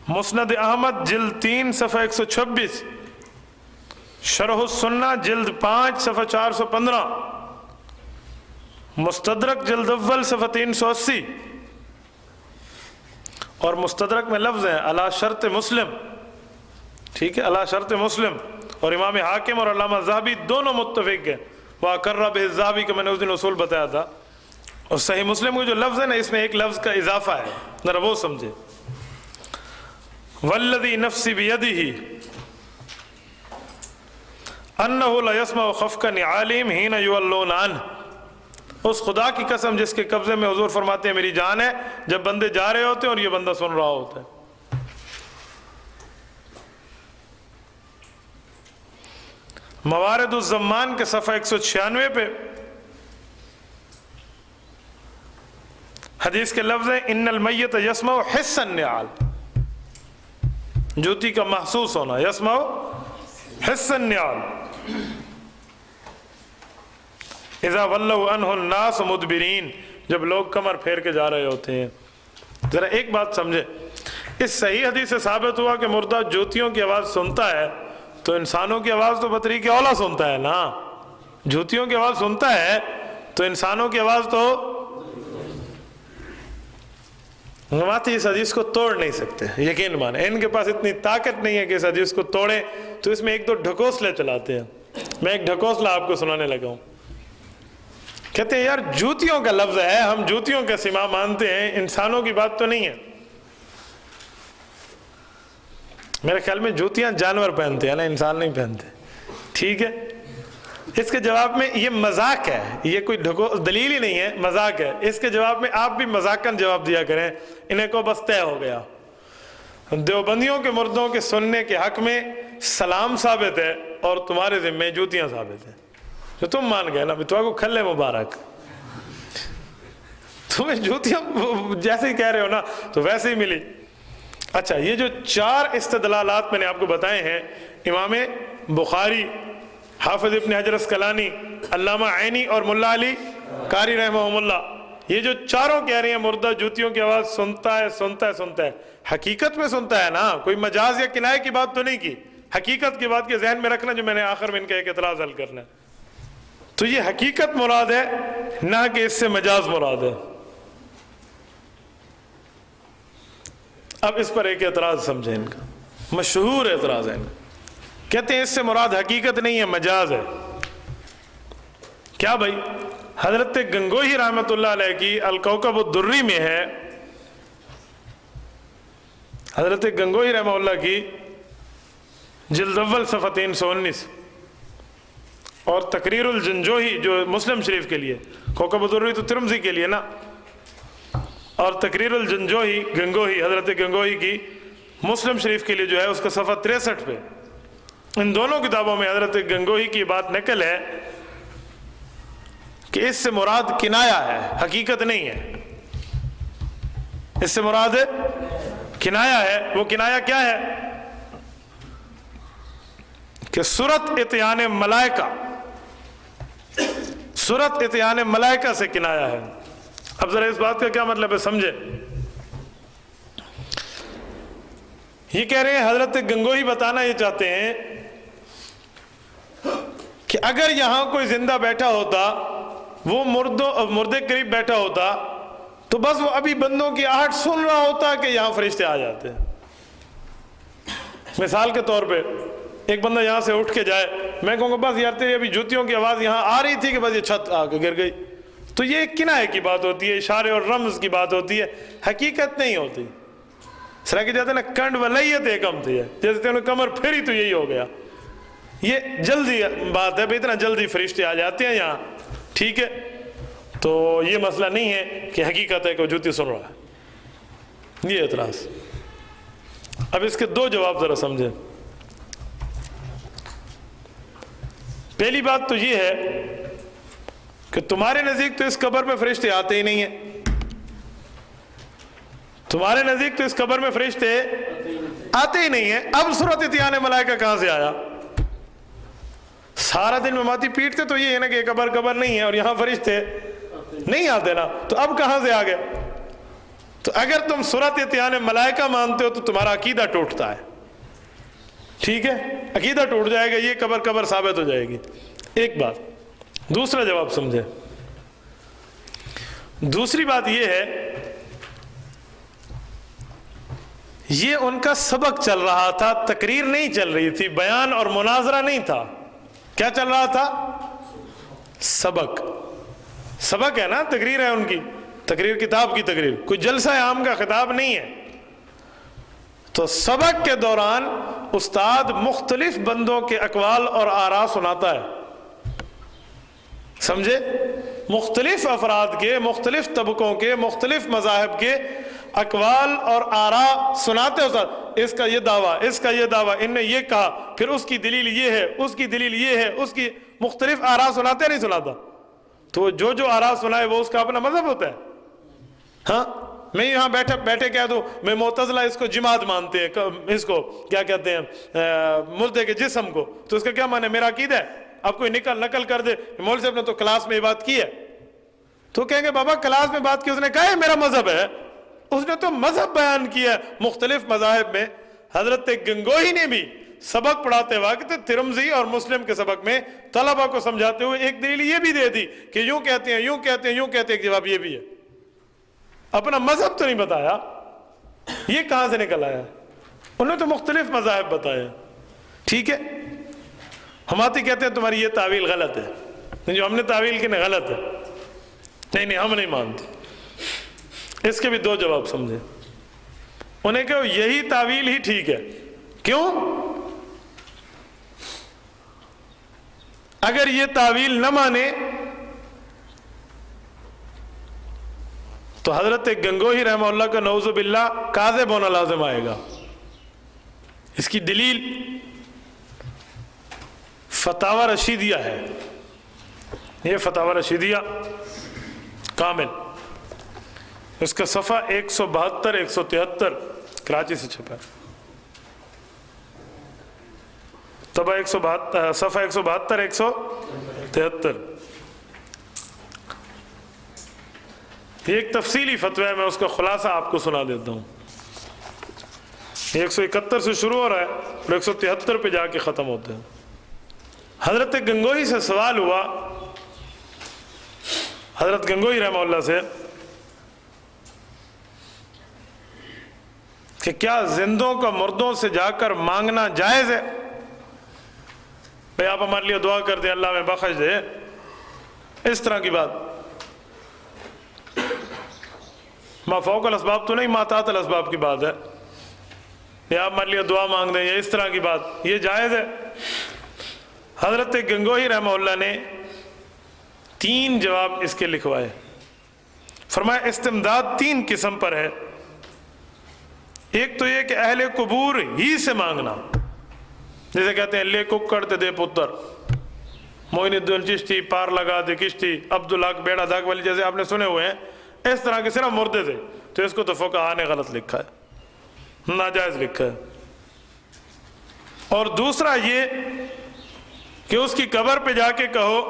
Speaker 1: مسند احمد جلد 3 صفحہ 126، شرح السنہ جلد 5 صفحہ 415، مستدرک جلد اول صفحہ 380، اور مستدرک میں لفظ ہے علی شرط مسلم، ٹھیک ہے، علی شرط مسلم، اور امام حاکم اور علامہ ذہبی دونوں متفق ہیں، وَأَقَرَّ بِهِ الذَّهَبِي کہ میں نے اس دن اصول بتایا تھا، اور صحیح مسلم کو جو لفظ ہے نا، اس میں ایک لفظ کا اضافہ ہے، ذرا وہ سمجھے، وَالَّذِي نَفْسِ بِيَدِهِ أَنَّهُ لَيَسْمَعُ خَفْقَ نِعَالِهِمْ حِينَ يُوَلُّونَ عَنْهُ، اس خدا کی قسم جس کے قبضے میں حضور فرماتے ہیں میری جان ہے، جب بندے جا رہے ہوتے ہیں اور یہ بندہ سن رہا ہوتا ہے۔ موارد الزمان کے صفحہ 196 پہ حدیث کے لفظ ہیں ان المیت یسمع حس النعال، جوتی کا محسوس ہونا، یسمع حس النعال، اذا ولوا عنہ الناس مدبرین، جب لوگ کمر پھیر کے جا رہے ہوتے ہیں۔ ذرا ایک بات سمجھے، اس صحیح حدیث سے ثابت ہوا کہ مردہ جوتیوں کی آواز سنتا ہے، تو انسانوں کی آواز تو بطریق اولا سنتا ہے نا، جوتیوں کی آواز سنتا ہے تو انسانوں کی آواز تو نماتی اس حدیث کو توڑ نہیں سکتے، یقین مانے، ان کے پاس اتنی طاقت نہیں ہے کہ اس حدیث کو توڑیں، تو اس میں ایک دو ڈھکوسلے چلاتے ہیں۔ میں ایک ڈھکوسلہ آپ کو سنانے لگا ہوں، کہتے ہیں یار جوتیوں کا لفظ ہے، ہم جوتیوں کا سما مانتے ہیں، انسانوں کی بات تو نہیں ہے۔ میرے خیال میں جوتیاں جانور پہنتے ہیں نا، انسان نہیں پہنتے، ٹھیک ہے۔ اس کے جواب میں یہ مذاق ہے، یہ کوئی دلیل ہی نہیں ہے، مذاق ہے۔ اس کے جواب میں آپ بھی مذاقاً جواب دیا کریں، انہیں کو بس طے ہو گیا۔ دیوبندیوں کے مردوں کے سننے کے حق میں سلام ثابت ہے اور تمہارے ذمہ جوتیاں ثابت ہیں، تو تم مان گئے نا، تمہیں کو کھلے مبارک، تمہیں جوتیاں جیسے ہی کہہ رہے ہو نا تو ویسے ہی ملی۔ اچھا، یہ جو 4 استدلالات میں نے آپ کو بتائے ہیں، امام بخاری، حافظ ابن حجر اسقلانی، علامہ عینی اور ملا علی قاری رحمہم اللہ، یہ جو چاروں کہہ رہے ہیں مردہ جوتیوں کی آواز سنتا ہے سنتا ہے سنتا ہے، حقیقت میں سنتا ہے نا، کوئی مجاز یا کنایہ کی بات تو نہیں کی، حقیقت کی بات کے ذہن میں رکھنا، جو میں نے آخر میں ان کا ایک اعتراض حل کرنا ہے۔ تو یہ حقیقت مراد ہے، نہ کہ اس سے مجاز مراد ہے۔ اب اس پر ایک اعتراض سمجھیں، ان کا مشہور اعتراض ہے، کہتے ہیں اس سے مراد حقیقت نہیں ہے، مجاز ہے۔ کیا بھائی؟ حضرت گنگوہی رحمۃ اللہ علیہ کی الکوکب الدری میں ہے، حضرت گنگوہی رحمہ اللہ کی جلد اول صفحہ 319، اور تقریر الجنجوہی جو مسلم شریف کے لیے، کوکب الدری تو ترمذی کے لیے نا، اور تقریر الجنجوہی گنگوہی، حضرت گنگوہی کی مسلم شریف کے لیے جو ہے اس کا صفحہ 63 پہ، ان دونوں کتابوں میں حضرت گنگوہی کی بات نقل ہے کہ اس سے مراد کنایہ ہے، حقیقت نہیں ہے، اس سے مراد کنایہ ہے۔ وہ کنایہ کیا ہے؟ کہ صورت اتیان ملائکہ، صورت اتیان ملائکہ سے کنایہ ہے۔ اب ذرا اس بات کا کیا مطلب ہے سمجھے، یہ کہہ رہے ہیں حضرت گنگوہی بتانا یہ چاہتے ہیں کہ اگر یہاں کوئی زندہ بیٹھا ہوتا، وہ مردے قریب بیٹھا ہوتا، تو بس وہ ابھی بندوں کی آہٹ سن رہا ہوتا کہ یہاں فرشتے آ جاتے ہیں۔ مثال کے طور پہ ایک بندہ یہاں سے اٹھ کے جائے، میں کہوں گا بس یار تیری ابھی جوتیوں کی آواز یہاں آ رہی تھی کہ بس یہ چھت آ کے گر گئی، تو یہ کنایہ کی بات ہوتی ہے، اشارے اور رمز کی بات ہوتی ہے، حقیقت نہیں ہوتی۔ اس طرح کہ جاتے ہیں نا کنڈ ولیت ایکم تھی ہے، جیسے انہوں نے کمر پھیری تو یہی ہو گیا. یہ جلدی بات ہے، اتنا جلدی فرشتے آ جاتے ہیں یہاں. ٹھیک ہے، تو یہ مسئلہ نہیں ہے کہ حقیقت ہے کہ وہ جوتی سن رہا ہے. یہ اعتراض. اب اس کے دو جواب ذرا سمجھیں. پہلی بات تو یہ ہے کہ تمہارے نزدیک تو اس قبر میں فرشتے آتے ہی نہیں ہیں. تمہارے نزدیک تو اس قبر میں فرشتے آتے ہی نہیں ہیں. اب صورت اتیان ملائکہ کہاں سے آیا؟ سارا دن مماتی پیٹتے تو یہ ہے نا کہ قبر نہیں ہے اور یہاں فرشتے نہیں آتے نا، تو اب کہاں سے آ گئے؟ تو اگر تم صورت اتیان ملائکہ مانتے ہو تو تمہارا عقیدہ ٹوٹتا ہے. ٹھیک ہے، عقیدہ ٹوٹ جائے گا، یہ قبر ثابت ہو جائے گی. ایک بات. دوسرا جواب سمجھے. دوسری بات یہ ہے، یہ ان کا سبق چل رہا تھا، تقریر نہیں چل رہی تھی، بیان اور مناظرہ نہیں تھا. کیا چل رہا تھا؟ سبق ہے نا، تقریر ہے ان کی، تقریر کتاب کی تقریر، کوئی جلسہ عام کا خطاب نہیں ہے. تو سبق کے دوران استاد مختلف بندوں کے اقوال اور آراء سناتا ہے. سمجھے؟ مختلف افراد کے، مختلف طبقوں کے، مختلف مذاہب کے اقوال اور آراء سناتے ہو. اس کا یہ دعویٰ، اس کا یہ دعویٰ، ان نے یہ کہا، پھر اس کی دلیل یہ ہے، اس کی دلیل یہ ہے، اس کی مختلف آراء سناتے نہیں سناتا؟ تو جو آراء سنائے وہ اس کا اپنا مذہب ہوتا ہے. ہاں، میں یہاں بیٹھے کہہ دوں میں معتزلہ اس کو جماعت مانتے ہیں، اس کو کیا کہتے ہیں، مردے کے جسم کو، تو اس کا کیا معنی ہے؟ میرا عقیدہ ہے. اب کوئی نقل کر دے مولوی صاحب نے تو کلاس میں یہ بات کی ہے، تو کہیں گے بابا کلاس میں بات کی، اس نے کہا ہے میرا مذہب ہے. اس نے تو مذہب بیان کیا ہے مختلف مذاہب میں. حضرت گنگوہی نے بھی سبق پڑھاتے وقت ترمذی اور مسلم کے سبق میں طلبہ کو سمجھاتے ہوئے ایک دلیل یہ بھی دے دی کہ یوں کہتے ہیں، یوں کہتے ہیں، یوں کہتے ہیں. ایک جواب یہ بھی ہے. اپنا مذہب تو نہیں بتایا. یہ کہاں سے نکل آیا؟ انہوں نے تو مختلف مذاہب بتائے. ٹھیک ہے، ہماتی کہتے ہیں تمہاری یہ تعویل غلط ہے، جو ہم نے تعویل کی نہیں غلط ہے. نہیں ہم نہیں مانتے. اس کے بھی دو جواب سمجھے. انہیں کہو یہی تعویل ہی ٹھیک ہے. کیوں؟ اگر یہ تعویل نہ مانے تو حضرت گنگوہی رحمہ اللہ کا نعوذ باللہ کاذب ہونا لازم آئے گا. اس کی دلیل فتاوی رشیدیہ ہے. یہ فتاوی رشیدیہ کامل، اس کا صفحہ 172 173 کراچی سے چھپا ہے. طبع 172 صفحہ 172 173. یہ ایک تفصیلی فتویٰ ہے، میں اس کا خلاصہ آپ کو سنا دیتا ہوں. 171 سے شروع ہو رہا ہے اور 173 پہ جا کے ختم ہوتا ہے. حضرت گنگوہی سے سوال ہوا، حضرت گنگوہی رحمہ اللہ سے، کہ کیا زندوں کا مردوں سے جا کر مانگنا جائز ہے؟ بھئی آپ ہمارے لیے دعا کر دیں، اللہ میں بخش دے، اس طرح کی بات. ما فوق الاسباب تو نہیں، ما تحت الاسباب کی بات ہے. یا آپ ہمارے لیے دعا مانگ دیں، یا اس طرح کی بات، یہ جائز ہے؟ حضرت گنگوہی رحمہ اللہ نے 3 جواب اس کے لکھوائے. فرمایا استمداد 3 قسم پر ہے. ایک تو یہ کہ اہل قبور ہی سے مانگنا، جیسے کہتے ہیں لے ککڑ تے دے پتر، معین الدین چشتی پار لگا دے کشتی، عبدالحق بیڑا داغ والی جیسے آپ نے سنے ہوئے ہیں، اس طرح کے صرف مردے تھے. تو اس کو تو فقہاء نے غلط لکھا ہے، ناجائز لکھا ہے. اور دوسرا یہ کہ اس کی قبر پہ جا کے کہو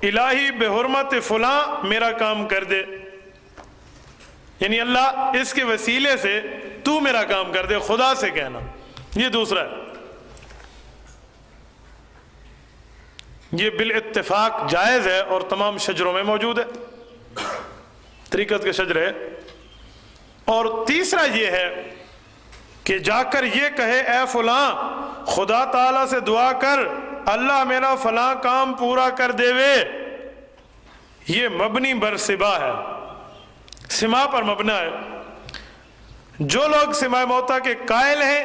Speaker 1: الہی بے حرمت فلاں میرا کام کر دے، یعنی اللہ اس کے وسیلے سے تو میرا کام کر دے، خدا سے کہنا. یہ دوسرا ہے. یہ بالاتفاق جائز ہے اور تمام شجروں میں موجود ہے، طریقت کے شجرے. اور تیسرا یہ ہے کہ جا کر یہ کہے اے فلاں خدا تعالیٰ سے دعا کر اللہ میرا فلاں کام پورا کر دے وے. یہ مبنی بر سبا ہے، سما پر مبنا ہے. جو لوگ سماع موتا کے قائل ہیں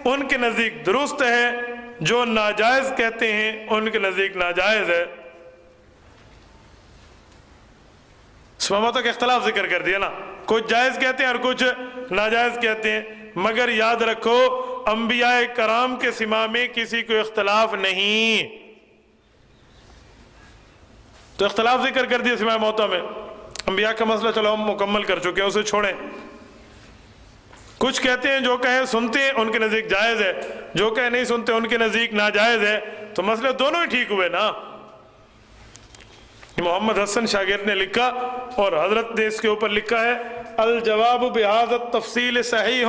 Speaker 1: ان کے نزدیک درست ہے، جو ناجائز کہتے ہیں ان کے نزدیک ناجائز ہے۔ سماع موتا کا اختلاف ذکر کر دیا نا، کچھ جائز کہتے ہیں اور کچھ ناجائز کہتے ہیں، مگر یاد رکھو انبیاء کرام کے سماع میں کسی کو اختلاف نہیں۔ تو اختلاف ذکر کر دیا سماع موتا میں، انبیاء کا مسئلہ چلو ہم مکمل کر چکے ہیں، اسے چھوڑیں۔ کچھ کہتے ہیں جو کہیں سنتے ہیں ان کے نزدیک جائز ہے، جو کہیں نہیں سنتے ان کے نزدیک ناجائز ہے، تو مسئلے دونوں ہی ٹھیک ہوئے نا۔ محمد حسن شاگرد نے لکھا اور حضرت نے اس کے اوپر لکھا ہے الجواب بہذا التفصیل صحیح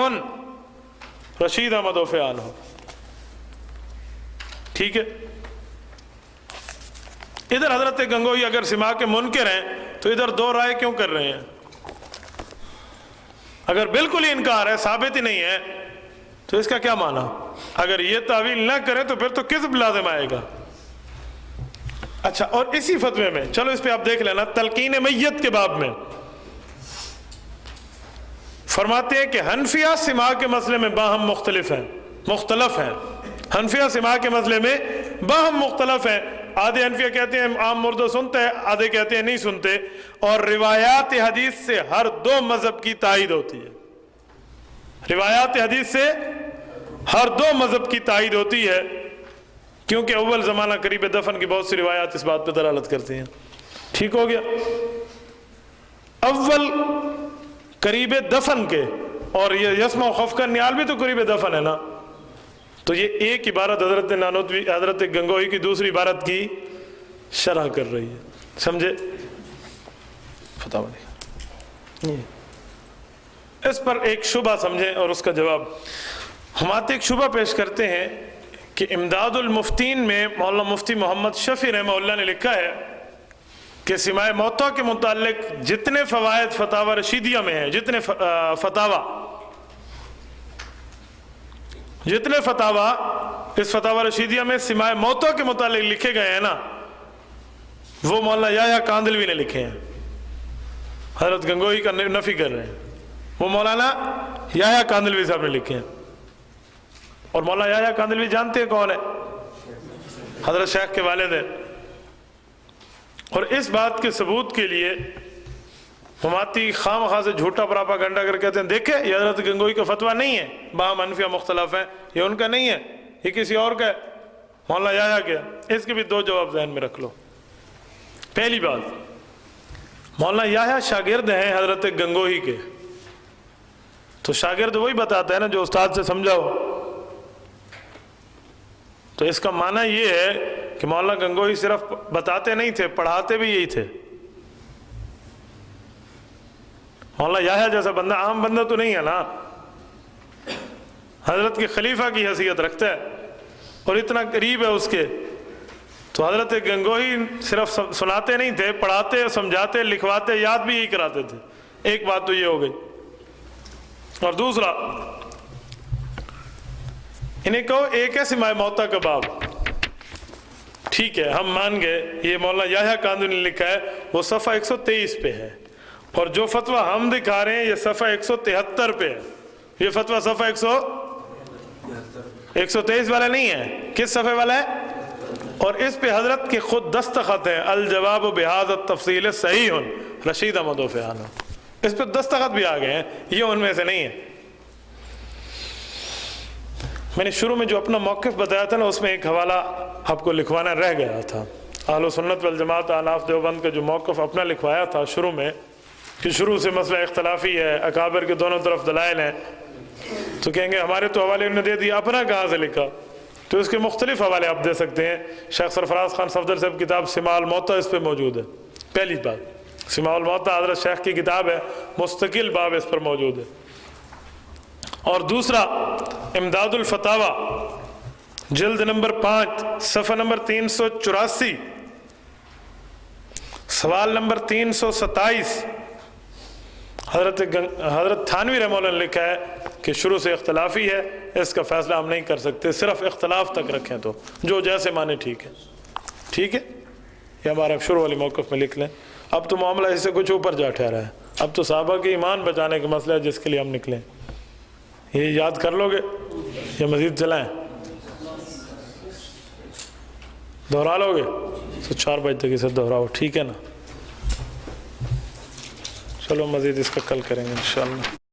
Speaker 1: رشید احمد وفی عنہ، ٹھیک ہے۔ ادھر حضرت گنگوہی اگر سماع کے منکر ہیں تو ادھر دو رائے کیوں کر رہے ہیں؟ اگر بالکل ہی انکار ہے، ثابت ہی نہیں ہے، تو اس کا کیا معنی؟ اگر یہ تعویل نہ کریں تو پھر تو کذب لازم آئے گا۔ اچھا، اور اسی فتوے میں چلو اس پہ آپ دیکھ لینا، تلقین میت کے باب میں فرماتے ہیں کہ حنفیہ سماع کے مسئلے میں باہم مختلف ہیں۔ حنفیہ سماع کے مسئلے میں باہم مختلف ہیں۔ آدھے حنفیہ کہتے ہیں عام مردہ سنتا ہے، آدھے کہتے ہیں نہیں سنتے، اور روایات حدیث سے ہر دو مذہب کی تائید ہوتی ہے۔ روایات حدیث سے ہر دو مذہب کی تائید ہوتی ہے، کیونکہ اول زمانہ قریب دفن کی بہت سی روایات اس بات پہ دلالت کرتی ہیں۔ ٹھیک ہو گیا؟ اول قریب دفن کے، اور یہ یسمع و خف کا نیال بھی تو قریب دفن ہے نا، تو یہ ایک عبارت حضرت نانوتوی حضرت گنگوہی کی دوسری عبارت کی شرح کر رہی ہے، سمجھے؟ فتاوی اس پر ایک شبہ سمجھیں اور اس کا جواب ہم آتے ایک شبہ پیش کرتے ہیں کہ امداد المفتین میں مولانا مفتی محمد شفیع رحمہ اللہ نے لکھا ہے کہ سماع موتا کے متعلق جتنے فوائد فتاوی رشیدیہ میں ہیں، جتنے فتاوی اس فتاوی رشیدیہ میں سماع موتا کے متعلق لکھے گئے ہیں نا، وہ مولانا یحییٰ کاندلوی نے لکھے ہیں۔ حضرت گنگوہی کا نفی کر رہے ہیں، وہ مولانا یحییٰ کاندلوی صاحب نے لکھے ہیں۔ اور مولانا یحییٰ کاندلوی جانتے ہیں کون ہے؟ حضرت شیخ کے والد ہیں۔ اور اس بات کے ثبوت کے لیے ہماتی خام خواہ سے جھوٹا پراپاگنڈا کر کہتے ہیں دیکھیں یہ حضرت گنگوہی کا فتویٰ نہیں ہے، باہم حنفیہ مختلف ہیں، یہ ان کا نہیں ہے، یہ کسی اور کا ہے، مولانا یحییٰ کا۔ اس کے بھی دو جواب ذہن میں رکھ لو۔ پہلی بات، مولانا یحییٰ شاگرد ہیں حضرت گنگوہی کے، تو شاگرد وہی بتاتا ہے نا جو استاد سے سمجھا ہو۔ تو اس کا معنی یہ ہے کہ مولانا گنگوہی صرف بتاتے نہیں تھے، پڑھاتے بھی یہی تھے۔ مولانا یحییٰ جیسا بندہ عام بندہ تو نہیں ہے نا، حضرت کے خلیفہ کی حیثیت رکھتا ہے اور اتنا قریب ہے اس کے، تو حضرت گنگوہی صرف سناتے نہیں تھے، پڑھاتے، سمجھاتے، لکھواتے، یاد بھی یہی کراتے تھے۔ ایک بات تو یہ ہو گئی۔ اور دوسرا، انہیں کہو ایک ہے سماع موتا کا باب، ٹھیک ہے ہم مان گئے، یہ مولانا یحییٰ کاندلوی نے لکھا ہے، وہ صفحہ 123 پہ ہے، اور جو فتویٰ ہم دکھا رہے ہیں یہ صفحہ 173 پہ ہے۔ یہ فتویٰ صفحہ 123 والا نہیں ہے، کس صفحے والا ہے؟ اور اس پہ حضرت کے خود دستخط ہیں، الجواب بہذا التفصیل صحیح رشید احمد وفی عنہ، اس پہ دستخط بھی آ گئے ہیں، یہ ان میں سے نہیں ہے۔ میں نے شروع میں جو اپنا موقف بتایا تھا نا، اس میں ایک حوالہ آپ کو لکھوانا رہ گیا تھا۔ اہل سنت والجماعت احناف دیوبند کا جو موقف اپنا لکھوایا تھا شروع میں، کہ شروع سے مسئلہ اختلافی ہے، اکابر کے دونوں طرف دلائل ہیں، تو کہیں گے ہمارے تو حوالے انہوں نے دے دیا، اپنا کہاں سے لکھا؟ تو اس کے مختلف حوالے آپ دے سکتے ہیں۔ شیخ سرفراز خان صفدر صاحب کتاب سماع الموتا اس پہ موجود ہے۔ پہلی بات، سماع الموتا حضرت شیخ کی کتاب ہے، مستقل باب اس پر موجود ہے۔ اور دوسرا، امداد الفتاوی جلد نمبر 5 صفحہ نمبر 384 سوال نمبر 327، حضرت تھانوی رحمہ اللہ نے لکھا ہے کہ شروع سے اختلافی ہے، اس کا فیصلہ ہم نہیں کر سکتے، صرف اختلاف تک رکھیں، تو جو جیسے مانے ٹھیک ہے، ٹھیک ہے، یہ ہمارے شروع والی موقف میں لکھ لیں۔ اب تو معاملہ اس سے کچھ اوپر جا ٹھہرا ہے، اب تو صحابہ کے ایمان بچانے کا مسئلہ ہے جس کے لیے ہم نکلیں۔ یہ یاد کر لو گے یا مزید چلائیں؟ دہرا لو گے تو 4 بجے تک اسے دہراؤ، ٹھیک ہے نا؟ چلو مزید اس کا کل کریں گے انشاءاللہ۔